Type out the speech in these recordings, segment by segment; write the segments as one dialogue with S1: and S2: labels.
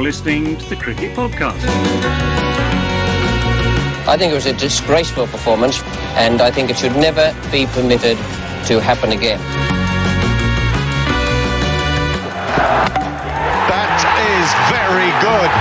S1: listening to the Cricket Podcast.
S2: I think it was a disgraceful performance, and I think it should never be permitted to happen again.
S3: That is very good.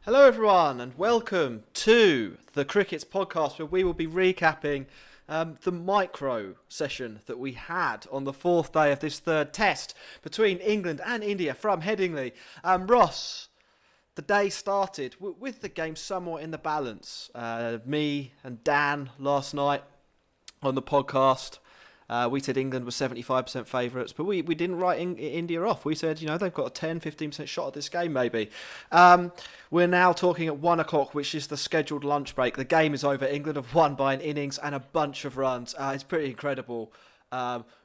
S4: Hello everyone and welcome to the Crickets Podcast, where we will be recapping the micro session that we had on the fourth day of this third test between England and India from Headingley. Ross, the day started with the game somewhat in the balance. Me and Dan last night on the podcast, we said England was 75% favourites, but we didn't write India off. We said, they've got a 10-15% shot at this game, maybe. We're now talking at 1 o'clock, which is the scheduled lunch break. The game is over. England have won by an innings and a bunch of runs. It's pretty incredible.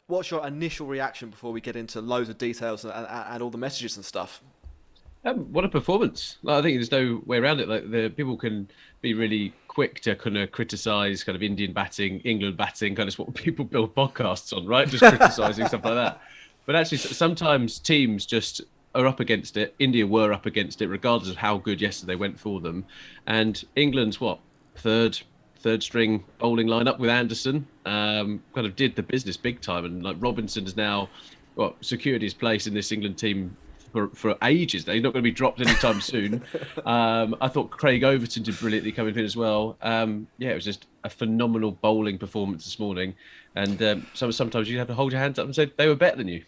S4: What's your initial reaction before we get into loads of details and all the messages and stuff?
S5: What a performance. I think there's no way around it. The people can be really quick to kind of criticise kind of Indian batting, England batting, kind of what people build podcasts on, right? Just criticising stuff like that. But actually, sometimes teams just are up against it. India were up against it, regardless of how good yesterday went for them. And England's, third string bowling lineup with Anderson, kind of did the business big time. And Robinson has now secured his place in this England team for ages. He's not going to be dropped anytime soon. I thought Craig Overton did brilliantly coming in as well. It was just a phenomenal bowling performance this morning. And sometimes you have to hold your hands up and say they were better than you.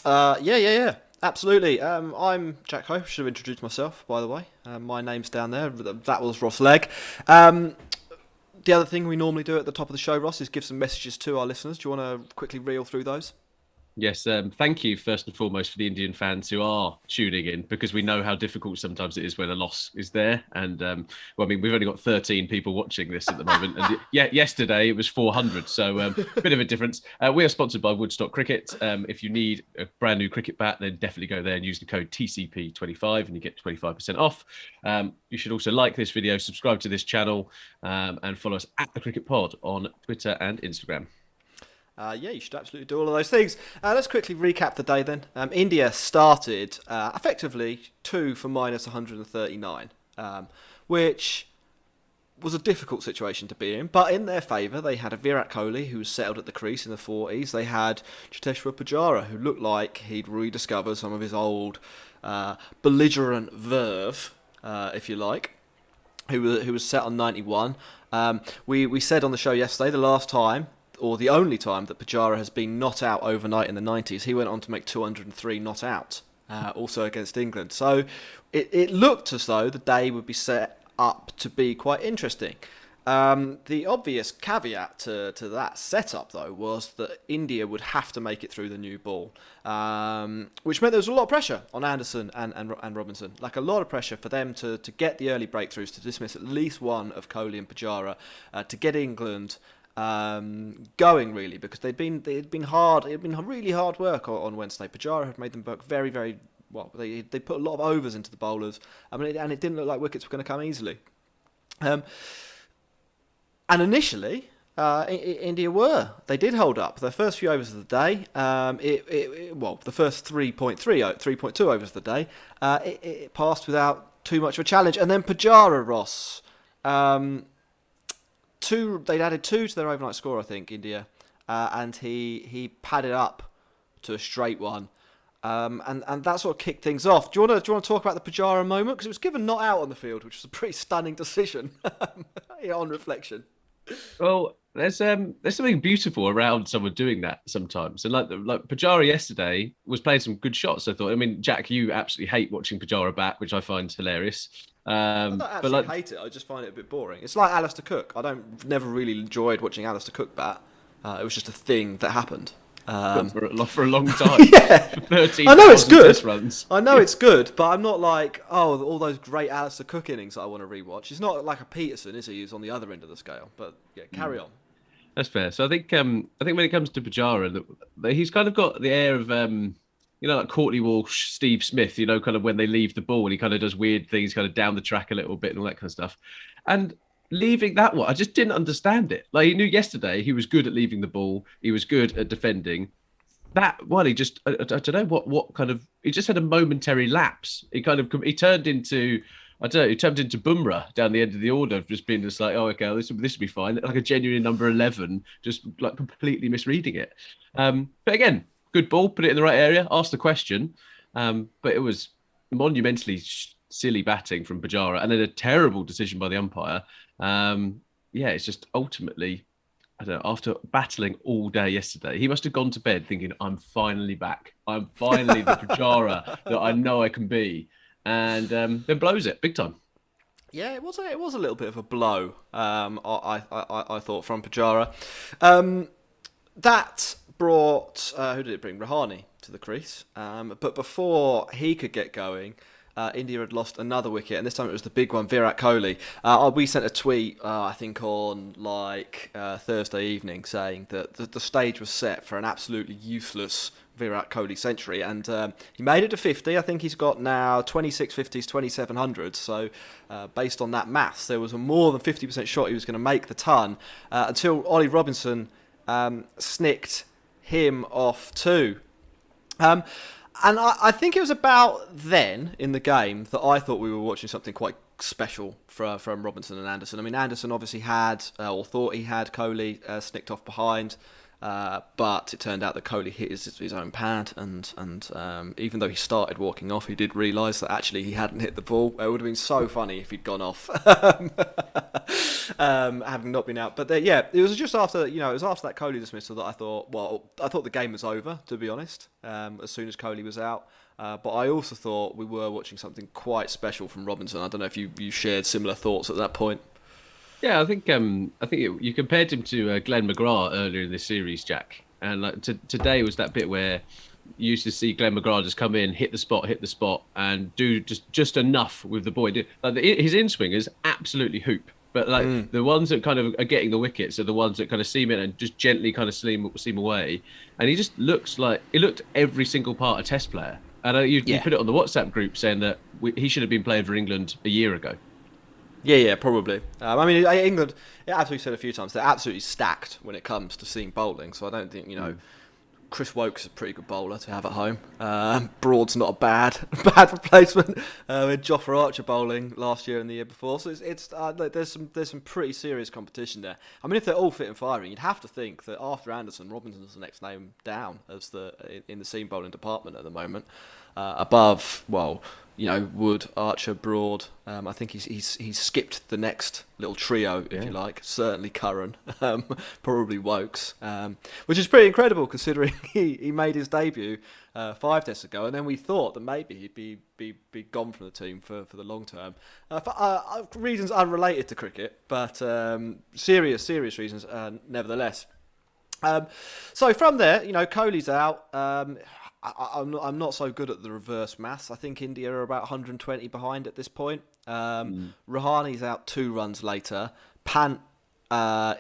S4: Yeah. Absolutely. I'm Jack Ho. Should have introduced myself, by the way. My name's down there. That was Ross Legg. The other thing we normally do at the top of the show, Ross, is give some messages to our listeners. Do you want to quickly reel through those?
S5: Yes, thank you first and foremost for the Indian fans who are tuning in, because we know how difficult sometimes it is when a loss is there. And we've only got 13 people watching this at the moment. And yesterday it was 400, so a bit of a difference. We are sponsored by Woodstock Cricket. If you need a brand new cricket bat, then definitely go there and use the code TCP25 and you get 25% off. You should also like this video, subscribe to this channel, and follow us at the Cricket Pod on Twitter and Instagram.
S4: You should absolutely do all of those things. Let's quickly recap the day then. India started effectively 2 for minus 139, which was a difficult situation to be in. But in their favour, they had a Virat Kohli who was settled at the crease in the 40s. They had Cheteshwar Pujara, who looked like he'd rediscovered some of his old belligerent verve, if you like, who was set on 91. We said on the show yesterday, the last time, or the only time, that Pujara has been not out overnight in the 90s. He went on to make 203 not out, also against England. So it looked as though the day would be set up to be quite interesting. The obvious caveat to that setup, though, was that India would have to make it through the new ball, which meant there was a lot of pressure on Anderson and Robinson. Like a lot of pressure for them to get the early breakthroughs, to dismiss at least one of Kohli and Pujara, to get England going, really, because they'd been hard. It had been really hard work on Wednesday. Pujara had made them work very, very well. They put a lot of overs into the bowlers. And it didn't look like wickets were going to come easily. And initially, India they did hold up. The first few overs of the day, the first 3.2 overs of the day, it passed without too much of a challenge. And then Pujara, Ross, they'd added 2 to their overnight score, I think, India, and he padded up to a straight one, and that sort of kicked things off. Do you want to talk about the Pujara moment, because it was given not out on the field, which was a pretty stunning decision on reflection.
S5: Well, there's something beautiful around someone doing that sometimes, and like Pujara yesterday was playing some good shots. I thought. I mean, Jack, you absolutely hate watching Pujara bat, which I find hilarious.
S4: I don't actually hate it. I just find it a bit boring. It's like Alistair Cook. Never really enjoyed watching Alistair Cook bat. It was just a thing that happened.
S5: For a long time.
S4: Yeah. I know it's good.
S5: Runs.
S4: I know it's good, but I'm not like, all those great Alistair Cook innings that I want to rewatch. He's not like a Peterson, is he? He's on the other end of the scale. But yeah, carry on.
S5: That's fair. So I think when it comes to Pujara, he's kind of got the air of like Courtney Walsh, Steve Smith, kind of when they leave the ball and he kind of does weird things, kind of down the track a little bit and all that kind of stuff. And leaving that one, I just didn't understand it. Like, he knew yesterday he was good at leaving the ball. He was good at defending. that one, he just, I don't know what kind of, he just had a momentary lapse. He turned into, I don't know, he turned into Bumrah down the end of the order, of just being just like, oh, okay, this will be fine. Like a genuine number 11, just like completely misreading it. But again, good ball, put it in the right area, asked the question. But it was monumentally silly batting from Pujara, and then a terrible decision by the umpire. It's just ultimately, I don't know, after battling all day yesterday, he must have gone to bed thinking, I'm finally back. I'm finally the Pujara that I know I can be. And then blows it big time.
S4: Yeah, it was a little bit of a blow. I thought from Pujara. That brought who did it bring? Rahane to the crease. But before he could get going, India had lost another wicket, and this time it was the big one, Virat Kohli. We sent a tweet, I think on Thursday evening, saying that the stage was set for an absolutely useless Virat Kohli century, and he made it to 50. I think he's got now 26 50s, 2700s. So based on that maths, there was a more than 50% shot he was going to make the ton until Ollie Robinson snicked him off too. And I think it was about then in the game that I thought we were watching something quite special from Robinson and Anderson. I mean, Anderson obviously had, or thought he had, Kohli snicked off behind. But it turned out that Kohli hit his own pad, and even though he started walking off, he did realise that actually he hadn't hit the ball. It would have been so funny if he'd gone off, having not been out. But it was just after that Kohli dismissal that I thought the game was over, to be honest. As soon as Kohli was out. But I also thought we were watching something quite special from Robinson. I don't know if you shared similar thoughts at that point.
S5: Yeah, I think you compared him to Glenn McGrath earlier in this series, Jack. And today was that bit where you used to see Glenn McGrath just come in, hit the spot, and do just enough with the ball. His in-swingers absolutely hoop, but the ones that kind of are getting the wickets are the ones that kind of seam in and just gently kind of seam away. And he just looks like he looked every single part a Test player. And you put it on the WhatsApp group saying that he should have been playing for England a year ago.
S4: Yeah, probably. England, as we've said a few times, they're absolutely stacked when it comes to seam bowling. So I don't think, Chris Woke's a pretty good bowler to have at home. Broad's not a bad replacement. We had Jofra Archer bowling last year and the year before. So there's some pretty serious competition there. I mean, if they're all fit and firing, you'd have to think that after Anderson, Robinson's the next name down as in the seam bowling department at the moment. Above, Wood, Archer, Broad. I think he's skipped the next little trio, if you like. Certainly Curran, probably Wokes, which is pretty incredible considering he made his debut 5 tests ago, and then we thought that maybe he'd be gone from the team for the long term for reasons unrelated to cricket, but serious reasons nevertheless. So from there, Kohli's out. I'm not so good at the reverse maths. I think India are about 120 behind at this point. Rahane's out 2 runs later. Pant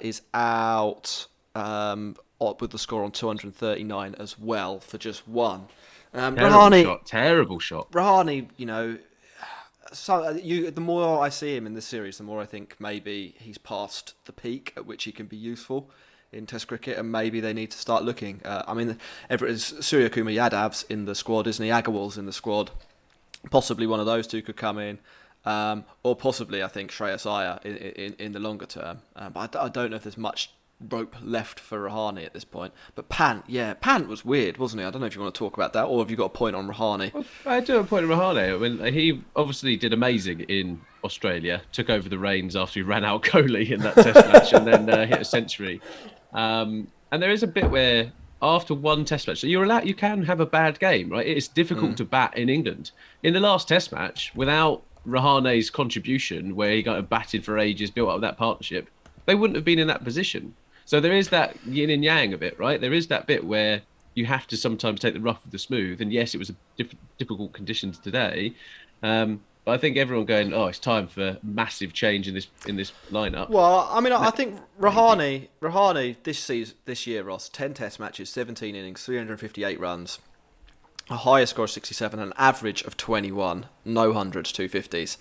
S4: is out with the score on 239 as well for just 1.
S5: Terrible shot.
S4: Rahane, the more I see him in this series, the more I think maybe he's past the peak at which he can be useful in Test cricket, and maybe they need to start looking. Surya Kumar Yadav's in the squad, isn't he? Agarwal's in the squad. Possibly one of those two could come in, or possibly I think Shreyas Iyer in the longer term. But I don't know if there's much rope left for Rahane at this point. But Pant was weird, wasn't he? I don't know if you want to talk about that, or have you got a point on Rahane?
S5: Well, I do have a point on Rahane. I mean, he obviously did amazing in Australia, took over the reins after he ran out Kohli in that Test match, and then hit a century. And there is a bit where after one Test match, so you can have a bad game, right? It's difficult to bat in England. In the last Test match, without Rahane's contribution, where he got batted for ages, built up that partnership, they wouldn't have been in that position. So there is that yin and yang a bit, right? There is that bit where you have to sometimes take the rough with the smooth. And yes, it was difficult conditions today. But I think everyone going, it's time for massive change in this lineup.
S4: Well, I mean, I think Rahane this year, Ross, 10 Test matches, 17 innings, 358 runs, a higher score of 67, an average of 21, no hundreds, 250s.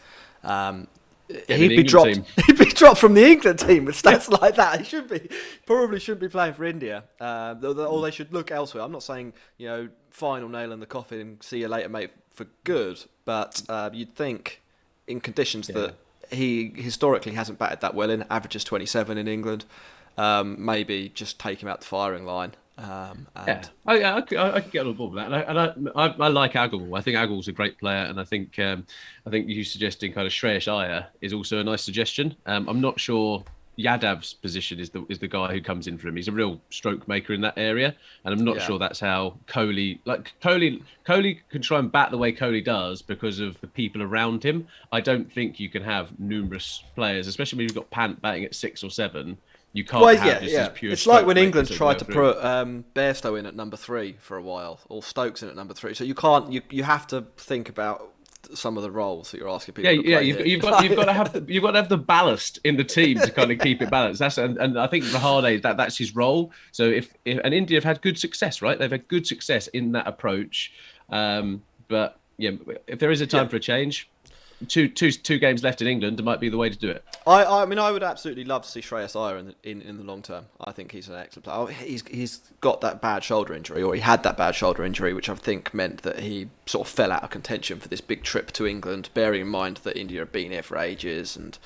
S4: he'd be dropped.
S5: Team.
S4: He'd be dropped from the England team with stats like that. He probably shouldn't be playing for India. Or they should look elsewhere. I'm not saying final nail in the coffin and see you later, mate, for good. But you'd think in conditions that he historically hasn't batted that well in, averages 27 in England, maybe just take him out the firing line.
S5: I could get on board with that, and I like Agarwal. I think Agarwal's a great player, and I think you suggesting kind of Shreyas Iyer is also a nice suggestion. I'm not sure Yadav's position is the guy who comes in for him. He's a real stroke maker in that area, and I'm not sure that's how Kohli can try and bat the way Kohli does because of the people around him. I don't think you can have numerous players, especially when you've got Pant batting at 6 or 7. You can't have this pure.
S4: It's like when England tried to put Bairstow in at number 3 for a while, or Stokes in at number 3. So you can't. You have to think about some of the roles that you're asking people.
S5: You've got to have the ballast in the team to kind of keep it balanced. And I think Rahane that's his role. So if India have had good success, right? They've had good success in that approach. But if there is a time for a change. Two games left in England, it might be the way to do it.
S4: I mean, I would absolutely love to see Shreyas Iyer in the long term. I think he's an excellent player. He's got that bad shoulder injury, or he had that bad shoulder injury, which I think meant that he sort of fell out of contention for this big trip to England, bearing in mind that India have been here for ages, and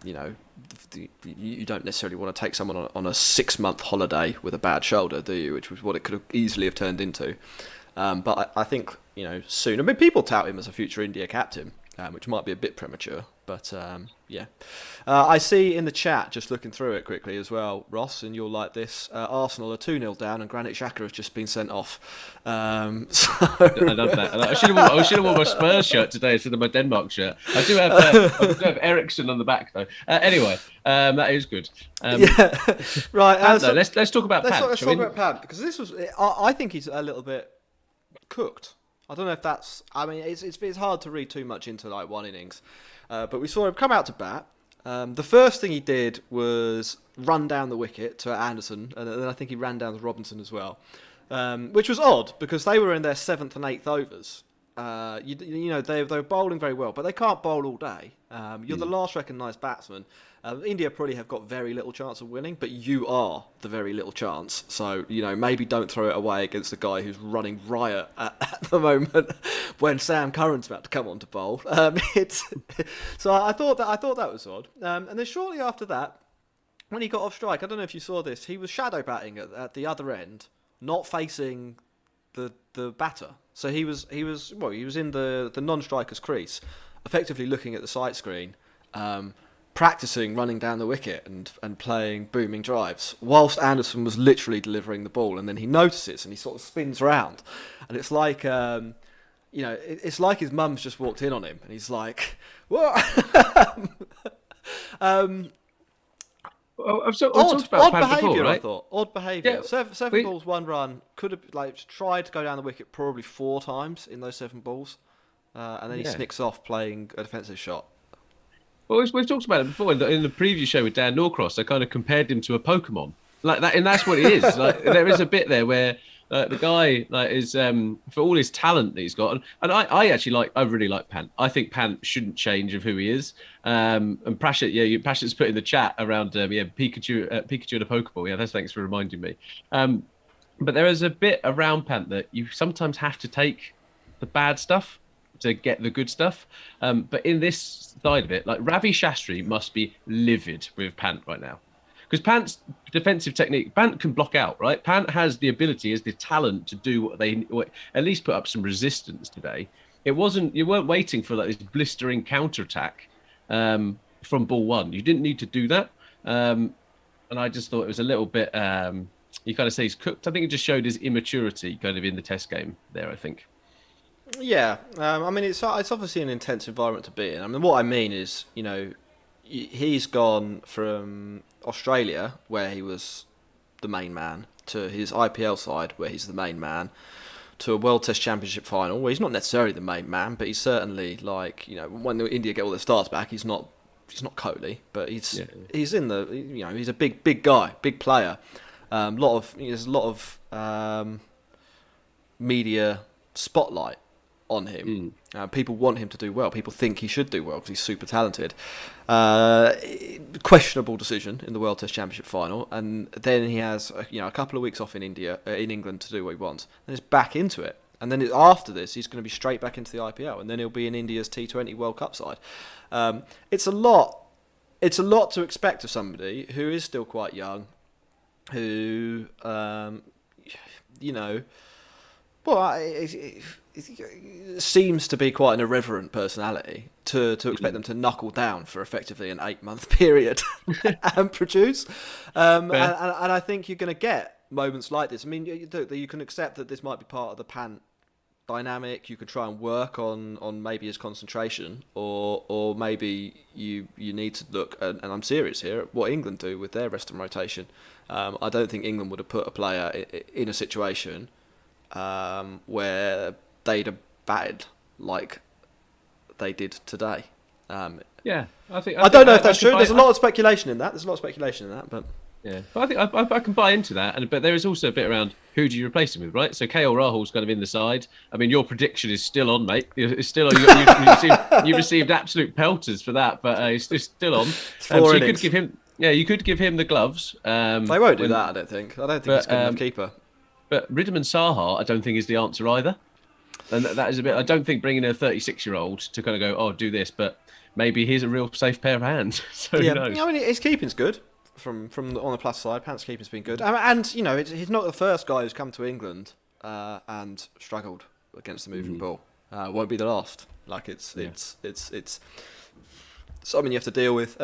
S4: you don't necessarily want to take someone on a 6-month holiday with a bad shoulder, do you? Which was what it could have easily have turned into. But I think soon. I mean, people tout him as a future India captain, which might be a bit premature. But I see in the chat, just looking through it quickly as well, Ross, and you'll like this. Arsenal are 2-0 down, and Granit Xhaka has just been sent off. So...
S5: I love that. I should have worn my Spurs shirt today instead of my Denmark shirt. I do have Ericsson on the back though. Anyway, that is good.
S4: Right.
S5: Pant, let's talk about Pant.
S4: Let's talk about Pant, because this was. I think he's a little bit cooked. I don't know if that's. I mean, it's hard to read too much into like one innings, but we saw him come out to bat. The first thing he did was run down the wicket to Anderson, and then I think he ran down to Robinson as well, which was odd because they were in their 7th and 8th overs. They were bowling very well, but they can't bowl all day. You're the last recognised batsman. India probably have got very little chance of winning, but you are the very little chance. So, maybe don't throw it away against the guy who's running riot at the moment when Sam Curran's about to come on to bowl. So I thought that was odd. And then shortly after that, when he got off strike, I don't know if you saw this, he was shadow batting at the other end, not facing the batter. So he was in the non-striker's crease, effectively looking at the sight screen, practicing running down the wicket and playing booming drives, whilst Anderson was literally delivering the ball. And then he notices and he sort of spins around, and it's like it's like his mum's just walked in on him, and he's like, "What?"
S5: I've talked about Pant
S4: behaviour,
S5: before, right?
S4: I thought. Odd behaviour.
S5: Yeah.
S4: Seven balls, 1 run. Could have tried to go down the wicket probably 4 times in those 7 balls, and then he snicks off playing a defensive shot.
S5: Well, we've talked about it before in the previous show with Dan Norcross. I kind of compared him to a Pokemon, like that, and that's what he is. Like there is a bit there where the guy is for all his talent that he's got, and I really like Pant. I think Pant shouldn't change of who he is. And Prashit, Prashit's put in the chat around Pikachu and a Pokeball. Yeah, thanks for reminding me. But there is a bit around Pant that you sometimes have to take the bad stuff to get the good stuff. But in this side of it, like Ravi Shastri must be livid with Pant right now. Because Pant's defensive technique, Pant can block out, right? Pant has the ability, has the talent to do at least put up some resistance today. You weren't waiting for like this blistering counter-attack from ball 1. You didn't need to do that. And I just thought it was a little bit, you kind of say he's cooked. I think it just showed his immaturity kind of in the test game there, I think.
S4: Yeah, I mean, it's obviously an intense environment to be in. I mean, what I mean is, he's gone from Australia, where he was the main man, to his IPL side, where he's the main man, to a World Test Championship final, where he's not necessarily the main man, but he's certainly when India get all their stars back, he's not Kohli, but he's in the he's a big guy, big player. There's a lot of media spotlight on him. People want him to do well. People think he should do well because he's super talented. Questionable decision in the World Test Championship final, and then he has a couple of weeks off in England to do what he wants. Then he's back into it, and then after this, he's going to be straight back into the IPL, and then he'll be in India's T20 World Cup side. It's a lot. It's a lot to expect of somebody who is still quite young, who it seems to be quite an irreverent personality to expect them to knuckle down for effectively an 8-month period and produce. And I think you're going to get moments like this. I mean, you can accept that this might be part of the Pant dynamic. You could try and work on maybe his concentration, or maybe you need to look, and I'm serious here, at what England do with their rest and rotation. I don't think England would have put a player in a situation where they'd have batted like they did today. I don't know if that's true. There's a lot of speculation in that. But
S5: yeah, but I think I can buy into that. But there is also a bit around who do you replace him with, right? So KL Rahul's kind of in the side. I mean, your prediction is still on, mate. It's still on. You received absolute pelters for that, but it's still on. So you could give him. Yeah, you could give him the gloves.
S4: They won't do that, I don't think. He's a good enough keeper.
S5: But Ridham Saha, I don't think is the answer either. And that is a bit. I don't think bringing a 36-year-old to kind of go, oh, do this, but maybe he's a real safe pair of hands. So who knows?
S4: I mean, his keeping's good. From on the plus side, Pant's keeping's been good, and he's not the first guy who's come to England and struggled against the moving ball. Won't be the last. Like it's something you have to deal with.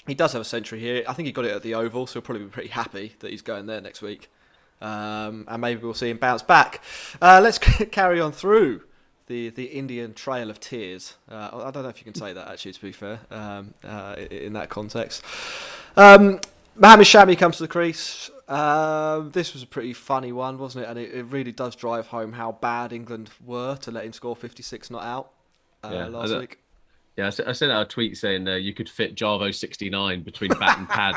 S4: He does have a century here. I think he got it at the Oval, so he'll probably be pretty happy that he's going there next week. And maybe we'll see him bounce back. Let's carry on through the Indian Trail of Tears. I don't know if you can say that, actually, to be fair, in that context. Mohammad Shami comes to the crease. This was a pretty funny one, wasn't it? And it really does drive home how bad England were to let him score 56 not out last week.
S5: Yeah, I sent out a tweet saying you could fit Jarvo 69 between bat and pad.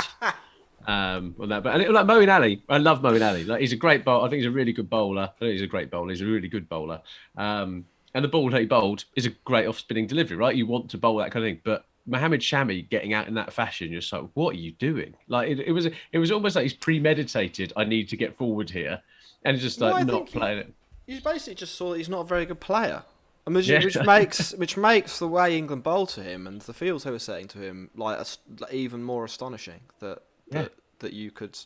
S5: On that, but like Moeen Ali, I love Moeen Ali. Like, he's a great bowler. I think he's a really good bowler. I think he's a great bowler. He's a really good bowler. And the ball that he bowled is a great off-spinning delivery, right? You want to bowl that kind of thing, but Mohammad Shami getting out in that fashion, you're just like, what are you doing? Like it was almost like he's premeditated. I need to get forward here, and it's just like not playing it.
S4: You basically just saw that he's not a very good player. I mean, which makes the way England bowl to him and the fields they were setting to him like even more astonishing that you could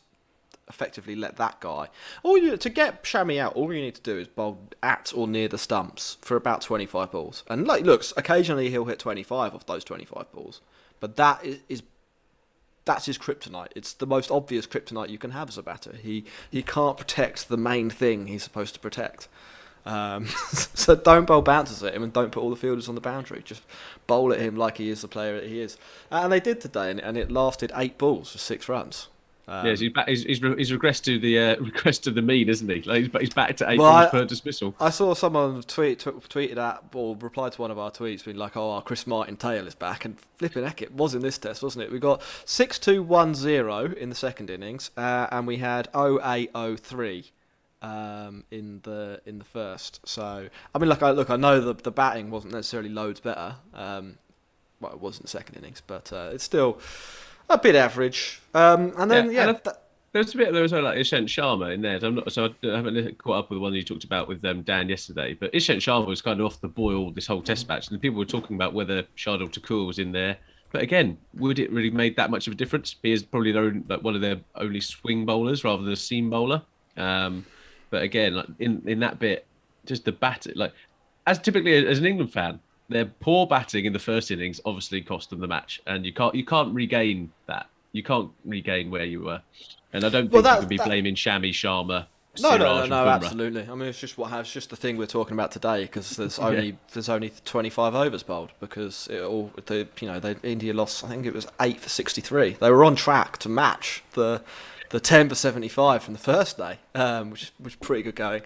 S4: effectively let that guy. To get Shami out, all you need to do is bowl at or near the stumps for about 25 balls. And occasionally he'll hit 25 off those 25 balls, but that's his kryptonite. It's the most obvious kryptonite you can have as a batter. He can't protect the main thing he's supposed to protect. So don't bowl bouncers at him and don't put all the fielders on the boundary. Just bowl at him like he is the player that he is. And they did today, and it lasted 8 balls for 6 runs.
S5: He's regressed to the mean, isn't he? Like he's back to 8 balls per dismissal.
S4: I saw someone tweeted at or replied to one of our tweets being like, "Oh, Chris Martin-Taylor is back," and flipping heck, it was in this test, wasn't it? We got 6-2-1-0 in the second innings, and we had 0-8-0-3 in the first. So I mean, I know the batting wasn't necessarily loads better. It was in the second innings, but it's still a bit average. And then there was like Ishant Sharma in there. I haven't caught up with the one you talked about with Dan yesterday. But Ishant Sharma was kind of off the boil this whole Test match, and people were talking about whether Shardul Thakur was in there. But again, would it really make that much of a difference? He is probably one of their only swing bowlers rather than a seam bowler. But again, like in that bit, just the bat, like as typically as an England fan, their poor batting in the first innings obviously cost them the match, and you can't regain that. You can't regain where you were, and I don't think you can be blaming Shami, Sharma. No, absolutely. I mean, it's just the thing we're talking about today, because there's only 25 overs bowled, because India lost. I think it was 8 for 63. They were on track to match the 10 for 75 from the first day, which was pretty good going.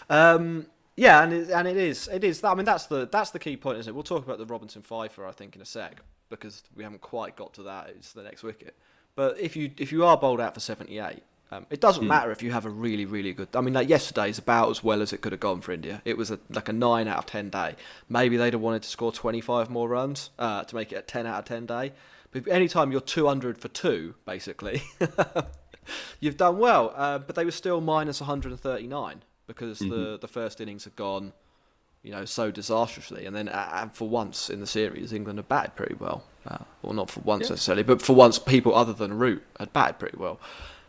S4: Yeah, and it is. I mean, that's the key point, isn't it? We'll talk about the Robinson Pfeiffer, I think, in a sec, because we haven't quite got to that. It's the next wicket. But if you are bowled out for 78, It doesn't matter if you have a really, really good... I mean, like yesterday's about as well as it could have gone for India. It was like a 9 out of 10 day. Maybe they'd have wanted to score 25 more runs to make it a 10 out of 10 day. But anytime you're 200 for 2, basically, you've done well. But they were still minus 139 because the first innings had gone, so disastrously. And then and for once in the series, England had batted pretty well. Well, not for once necessarily, but for once people other than Root had batted pretty well.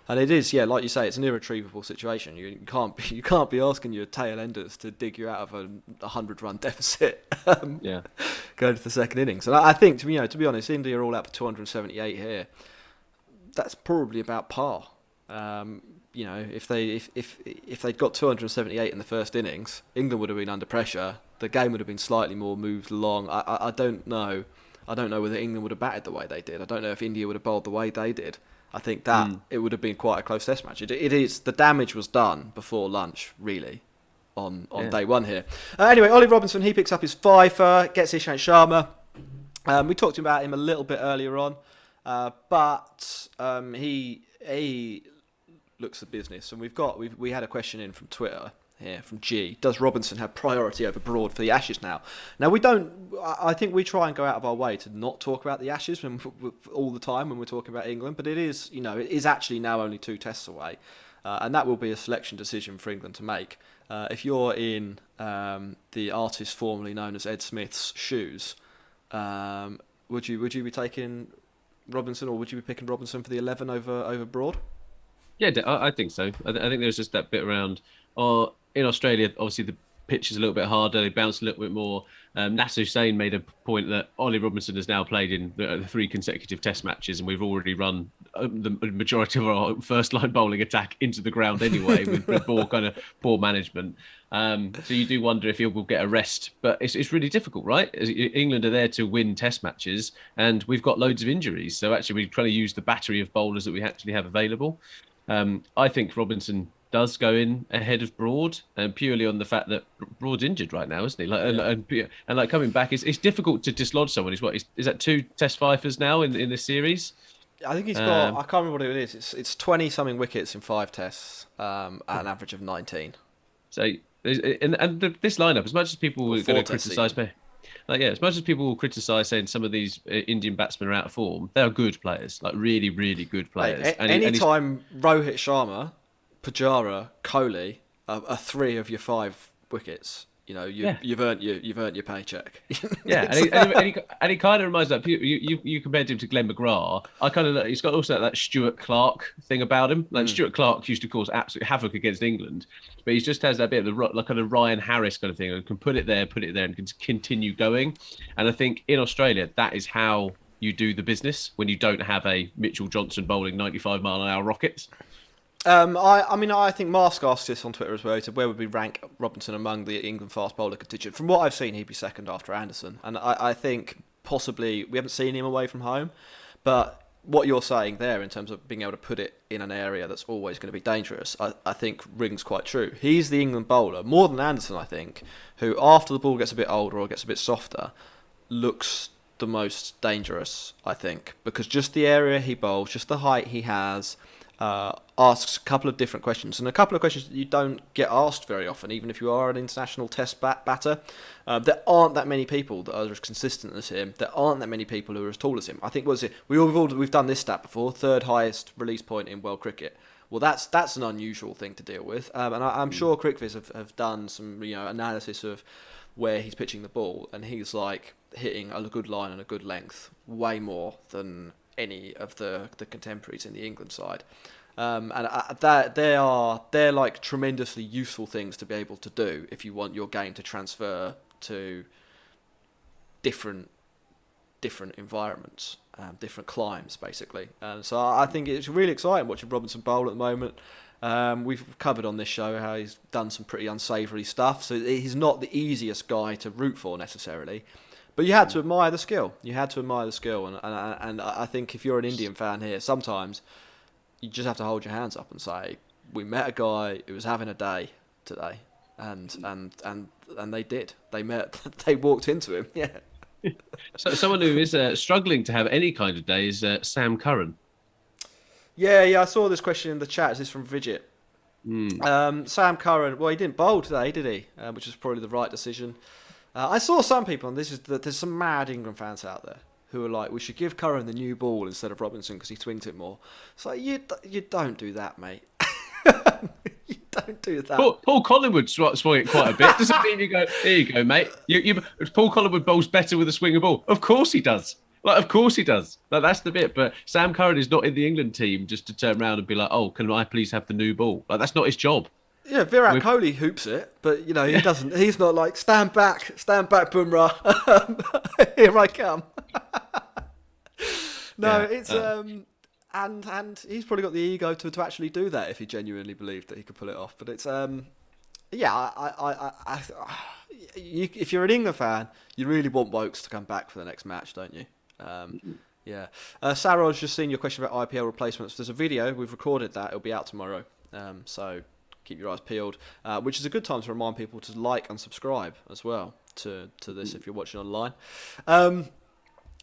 S4: And it is, like you say, it's an irretrievable situation. You can't be asking your tail enders to dig you out of a 100-run deficit. Going to the second innings, and I think to be honest, India are all out for 278 here. That's probably about par. If they'd got 278 in the first innings, England would have been under pressure. The game would have been slightly more moved along. I don't know. I don't know whether England would have batted the way they did. I don't know if India would have bowled the way they did. I think that it would have been quite a close test match. It is, the damage was done before lunch, really, on day one here. Anyway, Ollie Robinson, he picks up his fifer, gets Ishant Sharma. We talked about him a little bit earlier on, but he looks the business. And we had a question in from Twitter here from G. Does Robinson have priority over Broad for the Ashes now? Now we don't. I think we try and go out of our way to not talk about the Ashes all the time when we're talking about England. But it is, it is actually now only 2 tests away, and that will be a selection decision for England to make. If you're in the artist formerly known as Ed Smith's shoes, would you be taking Robinson, or would you be picking Robinson for the 11 over Broad?
S5: Yeah, I think so. I think there's just that bit around. In Australia, obviously the pitch is a little bit harder. They bounce a little bit more. Nasser Hussain made a point that Ollie Robinson has now played in the 3 consecutive Test matches, and we've already run the majority of our first-line bowling attack into the ground anyway with poor management. So you do wonder if he will get a rest, but it's really difficult, right? England are there to win Test matches, and we've got loads of injuries. So actually, we're trying to use the battery of bowlers that we actually have available. I think Robinson does go in ahead of Broad, and purely on the fact that Broad's injured right now, isn't he? And coming back, it's difficult to dislodge someone. Is that 2 Test fifers now in this series?
S4: I think he's got. I can't remember what it is. It's 20-something wickets in 5 tests at an average of 19.
S5: So this lineup, as much as people were going to criticise me. As much as people will criticise saying some of these Indian batsmen are out of form, they are good players, like really, really good players.
S4: Anytime Rohit Sharma, Pujara, Kohli are 3 of your 5 wickets, you've earned your paycheck.
S5: and he kind of reminds me, you compared him to Glenn McGrath. He's got also that Stuart Clark thing about him. Stuart Clark used to cause absolute havoc against England, but he just has that bit of the kind of Ryan Harris kind of thing, and can put it there, and can continue going. And I think in Australia, that is how you do the business when you don't have a Mitchell Johnson bowling 95-mile-an-hour rockets.
S4: I think Mask asked this on Twitter as well. He said, where would we rank Robinson among the England fast bowler contingent? From what I've seen, he'd be second after Anderson. And I think possibly, we haven't seen him away from home, but what you're saying there in terms of being able to put it in an area that's always going to be dangerous, I think rings quite true. He's the England bowler, more than Anderson, I think, who after the ball gets a bit older or gets a bit softer, looks the most dangerous, I think, because just the area he bowls, just the height he has, asks a couple of different questions, and a couple of questions that you don't get asked very often, even if you are an international Test batter. There aren't that many people that are as consistent as him. There aren't that many people who are as tall as him. I think we've done this stat before: 3rd highest release point in world cricket. Well, that's an unusual thing to deal with, and I'm sure CricViz have done some analysis of where he's pitching the ball, and he's like hitting a good line and a good length, way more than any of the contemporaries in the England side. They're like tremendously useful things to be able to do if you want your game to transfer to different environments, different climes, basically. So I think it's really exciting watching Robinson bowl at the moment. We've covered on this show how he's done some pretty unsavoury stuff, so he's not the easiest guy to root for necessarily. But you had to admire the skill. And I think if you're an Indian fan here, sometimes you just have to hold your hands up and say, we met a guy who was having a day today, and they did. They walked into him. Yeah. So
S5: someone who is struggling to have any kind of day is Sam Curran.
S4: Yeah, I saw this question in the chat. This is from Vidget. Sam Curran, well, he didn't bowl today, did he? Which is probably the right decision. I saw some people, and there's some mad England fans out there who are like, we should give Curran the new ball instead of Robinson because he swings it more. It's like, you don't do that, mate. You don't do that.
S5: Paul Collingwood swung it quite a bit. Doesn't mean you go, here you go, mate. Paul Collingwood bowls better with a swinger ball. Of course he does. Of course he does. That's the bit. But Sam Curran is not in the England team just to turn around and be like, oh, can I please have the new ball? That's not his job.
S4: Yeah, Virat Kohli hoops it, but he doesn't. He's not like, stand back, Bumrah. Here I come. No, it's and he's probably got the ego to actually do that if he genuinely believed that he could pull it off. But it's if you're an England fan, you really want Wokes to come back for the next match, don't you? Yeah. Sarah's just seen your question about IPL replacements. There's a video, we've recorded that, it'll be out tomorrow. So keep your eyes peeled, which is a good time to remind people to like and subscribe as well to this if you're watching online.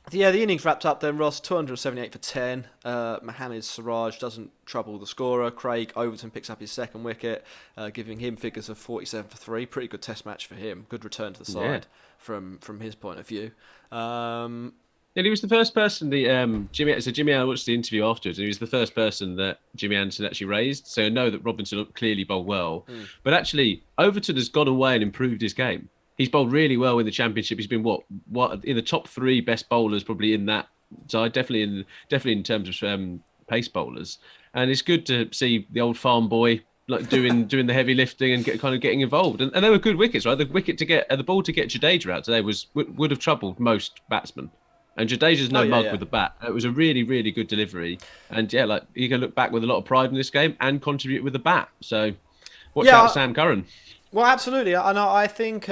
S4: The innings wrapped up then, Ross. 278 for 10. Mohamed Siraj doesn't trouble the scorer. Craig Overton picks up his second wicket, giving him figures of 47 for 3. Pretty good test match for him. Good return to the side from his point of view.
S5: And he was the first person Jimmy I watched the interview afterwards, and he was the first person that Jimmy Anderson actually raised. So I know that Robinson clearly bowled well. But actually, Overton has gone away and improved his game. He's bowled really well in the Championship. He's been what in the top 3 best bowlers probably in that side, definitely in terms of pace bowlers. And it's good to see the old farm boy like doing the heavy lifting and getting involved. And they were good wickets, right? The ball to get Jadeja out today would have troubled most batsmen. And Jadeja's no mug with the bat. It was a really, really good delivery. And he can look back with a lot of pride in this game and contribute with the bat. So watch out, Sam Curran.
S4: Well, absolutely, and I think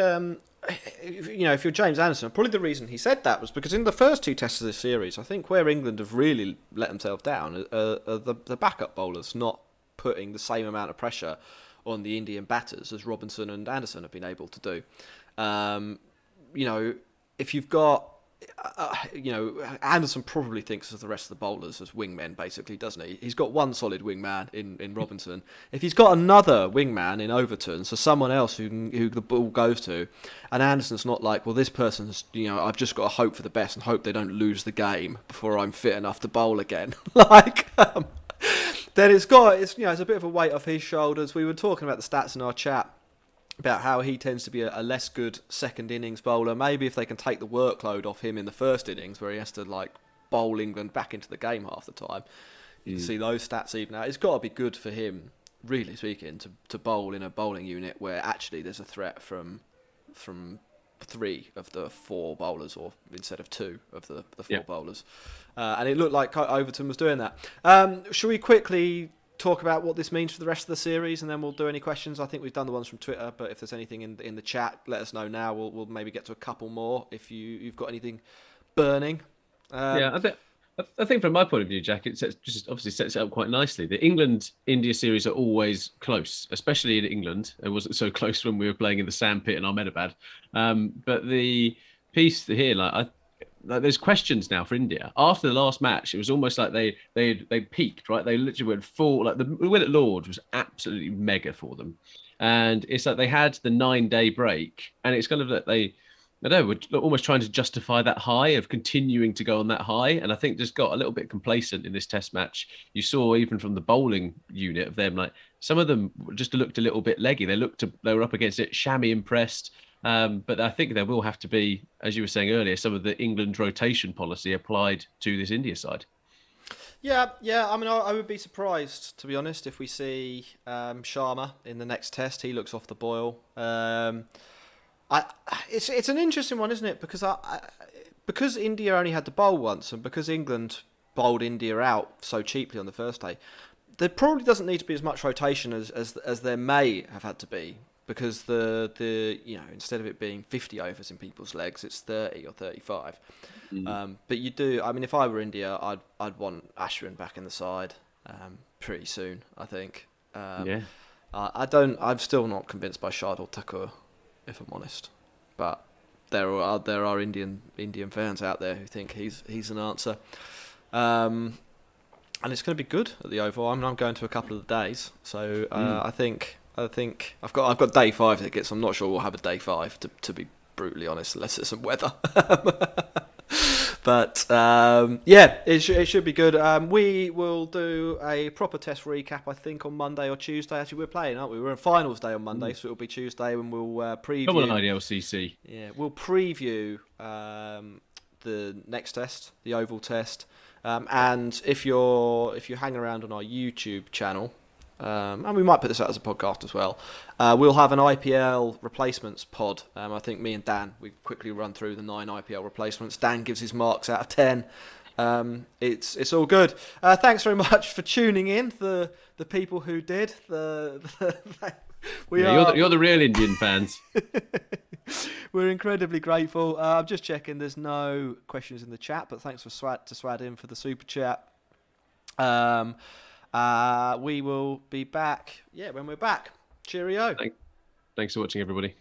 S4: if you're James Anderson, probably the reason he said that was because in the first 2 tests of this series, I think where England have really let themselves down are the backup bowlers not putting the same amount of pressure on the Indian batters as Robinson and Anderson have been able to do. If you've got Anderson probably thinks of the rest of the bowlers as wingmen, basically, doesn't he? He's got one solid wingman in Robinson. If he's got another wingman in Overton, so someone else who the ball goes to, and Anderson's not like, well, this person's, I've just got to hope for the best and hope they don't lose the game before I'm fit enough to bowl again. Then it's a bit of a weight off his shoulders. We were talking about the stats in our chat about how he tends to be a less good second innings bowler. Maybe if they can take the workload off him in the first innings, where he has to bowl England back into the game half the time, you can see those stats even out. It's got to be good for him, really speaking, to bowl in a bowling unit where actually there's a threat from 3 of the 4 bowlers, or instead of 2 of the 4 bowlers. And it looked like Overton was doing that. Should we quickly talk about what this means for the rest of the series, and then we'll do any questions? I think we've done the ones from Twitter, but if there's anything in the chat, let us know now. We'll maybe get to a couple more if you've got anything burning.
S5: I think from my point of view, Jack, it obviously sets it up quite nicely. The England-India series are always close, especially in England. It wasn't so close when we were playing in the sandpit in Ahmedabad. But the piece here, there's questions now for India. After the last match, it was almost like they peaked, right? They literally went full. Like the win at Lord's was absolutely mega for them, and it's like they had the 9-day break, and it's kind of like we're almost trying to justify that high of continuing to go on that high, and I think just got a little bit complacent in this Test match. You saw even from the bowling unit of them, like some of them just looked a little bit leggy. They were up against it. Shami impressed. But I think there will have to be, as you were saying earlier, some of the England rotation policy applied to this India side. Yeah.
S4: I mean, I would be surprised, to be honest, if we see Sharma in the next Test. He looks off the boil. It's an interesting one, isn't it? Because India only had to bowl once, and because England bowled India out so cheaply on the first day, there probably doesn't need to be as much rotation as there may have had to be. Because the instead of it being 50 overs in people's legs, it's 30 or 35. But you do. I mean, if I were India, I'd want Ashwin back in the side pretty soon. I think. I'm still not convinced by Shardul Thakur, if I'm honest. But there are Indian fans out there who think he's an answer. and it's going to be good at the Oval. I mean, I'm going to a couple of days, so I think I've got day 5 tickets. I'm not sure we'll have a day 5 to be brutally honest, unless it's some weather. But it should be good. We will do a proper test recap, I think, on Monday or Tuesday. Actually, we're playing, aren't we? We're in finals day on Monday, so it'll be Tuesday when we'll preview.
S5: Come on, IDLCC.
S4: Yeah, we'll preview the next test, the Oval test, and if you hang around on our YouTube channel. And we might put this out as a podcast as well. We'll have an IPL replacements pod. I think me and Dan, we quickly run through the 9 IPL replacements. Dan gives his marks out of 10. It's all good. Thanks very much for tuning in. The people who did. You're
S5: the real Indian fans.
S4: We're incredibly grateful. I'm just checking. There's no questions in the chat, but thanks for Swad in for the super chat. We will be back, when we're back. Cheerio.
S5: Thanks for watching, everybody.